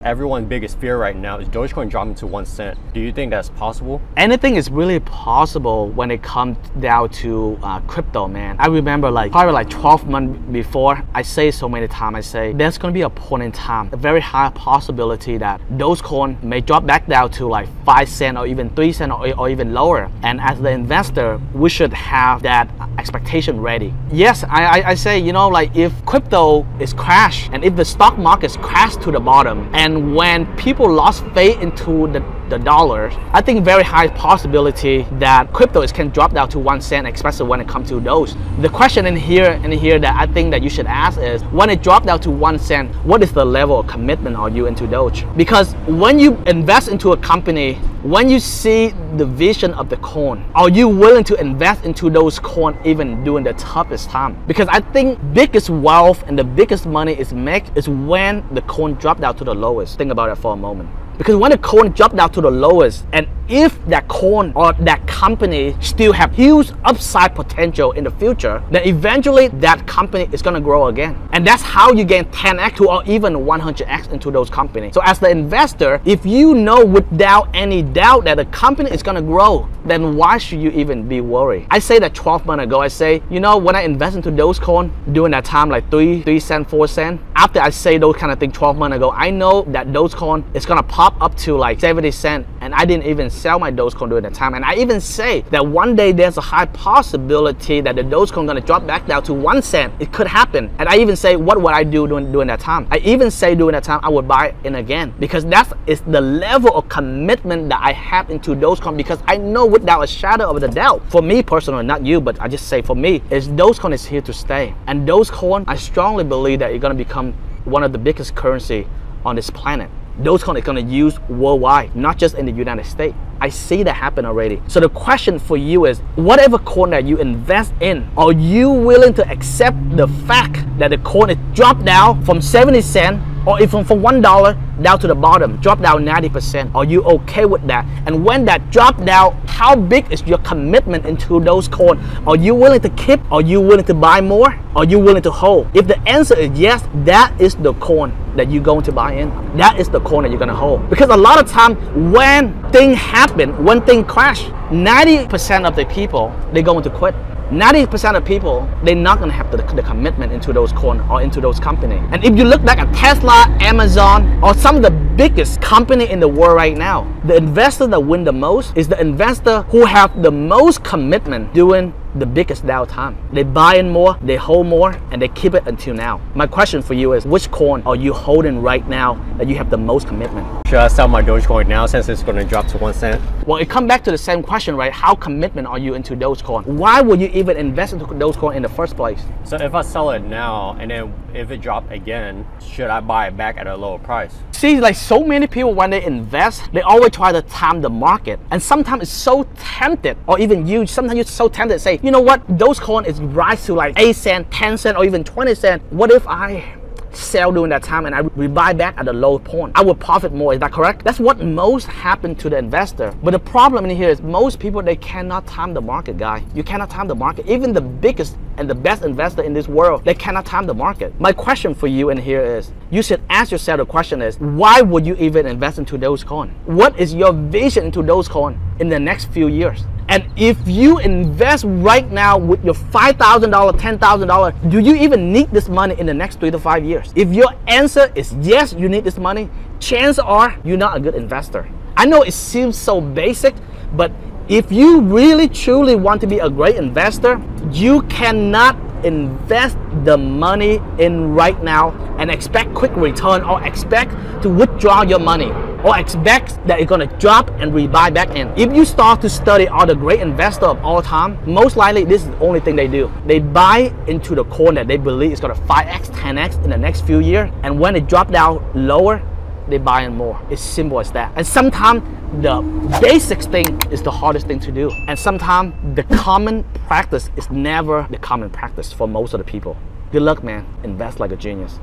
everyone's biggest fear right now is Dogecoin dropping to 1 cent. Do you think that's possible? Anything is really possible when it comes down to crypto, man. I remember probably 12 months before, I say so many times, I say there's gonna be a point in time, a very high possibility that Dogecoin may drop back down to 5 cents or even 3 cents or even lower. And as the investor, we should have that expectation ready. Yes, I say, if crypto is crashed and if the stock market's crashed to the bottom, and when people lost faith into the dollar, I think very high possibility that crypto can drop down to 1 cent, especially when it comes to those. The question in here that I think that you should ask is, when it dropped down to 1 cent, what is the level of commitment are you into Doge? Because when you invest into a company, when you see the vision of the coin, are you willing to invest into those coins even during the toughest time? Because I think biggest wealth and the biggest money is made is when the coin drop down to the lowest. Think about it for a moment. Because when the coin drop down to the lowest, and if that coin or that company still have huge upside potential in the future, then eventually that company is gonna grow again. And that's how you gain 10x or even 100x into those companies. So as the investor, if you know without any doubt that the company is gonna grow, then why should you even be worried? I say that 12 months ago, I say, when I invest into those coins during that time, 3 cents, 4 cents, after I say those kind of things 12 months ago, I know that those coins is gonna pop up to 70 cents, and I didn't even sell my Dogecoin during that time. And I even say that one day there's a high possibility that the Dogecoin gonna drop back down to 1 cent. It could happen. And I even say, what would I do during that time? I even say during that time I would buy in again, because that is the level of commitment that I have into Dogecoin, because I know without a shadow of a doubt, for me personally, not you, but I just say for me, is Dogecoin is here to stay. And Dogecoin, I strongly believe that it's gonna become one of the biggest currency on this planet. Dogecoin is going to use worldwide, not just in the United States. I see that happen already. So the question for you is, whatever coin that you invest in, are you willing to accept the fact that the coin is dropped down from 70 cents or even from $1 down to the bottom, drop down 90%? Are you okay with that? And when that drop down, how big is your commitment into those coins? Are you willing to keep? Are you willing to buy more? Are you willing to hold? If the answer is yes, that is the coin that you're going to buy in. That is the coin that you're going to hold. Because a lot of time when things happen, when things crash, 90% of the people, they're going to quit. 90% of people, they're not going to have the commitment into those coins or into those companies. And if you look back at Tesla, Amazon, or some of the biggest company in the world right now, the investor that win the most is the investor who have the most commitment during the biggest downtime. They buy in more, they hold more, and they keep it until now. My question for you is, which coin are you holding right now that you have the most commitment? Should I sell my Dogecoin now since it's going to drop to 1 cent? Well, it comes back to the same question, right? How commitment are you into Dogecoin? Why would you even invest into Dogecoin in the first place? So if I sell it now and then if it drops again, should I buy it back at a lower price? See, so many people, when they invest, they always try to time the market. And sometimes it's so tempted, or even you, sometimes you're so tempted to say, you know what, Dogecoin is rise to 8 cents, 10 cents, or even 20 cents. What if I sell during that time and I rebuy back at a low point? I would profit more. Is that correct? That's what most happen to the investor. But the problem in here is most people, they cannot time the market, guy. You cannot time the market. Even the biggest and the best investor in this world, they cannot time the market. My question for you in here is, you should ask yourself the question is, why would you even invest into Dogecoin? What is your vision into Dogecoin in the next few years? And if you invest right now with your $5,000, $10,000, do you even need this money in the next 3 to 5 years? If your answer is yes, you need this money, chances are you're not a good investor. I know it seems so basic, but if you really truly want to be a great investor, you cannot invest the money in right now and expect quick return, or expect to withdraw your money, or expect that it's going to drop and rebuy back in. If you start to study all the great investors of all time, most likely this is the only thing they do. They buy into the coin that they believe is going to 5x, 10x in the next few years, and when it drop down lower, they buy in more. It's simple as that. And sometimes the basic thing is the hardest thing to do. And sometimes the common practice is never the common practice for most of the people. Good luck, man. Invest like a genius.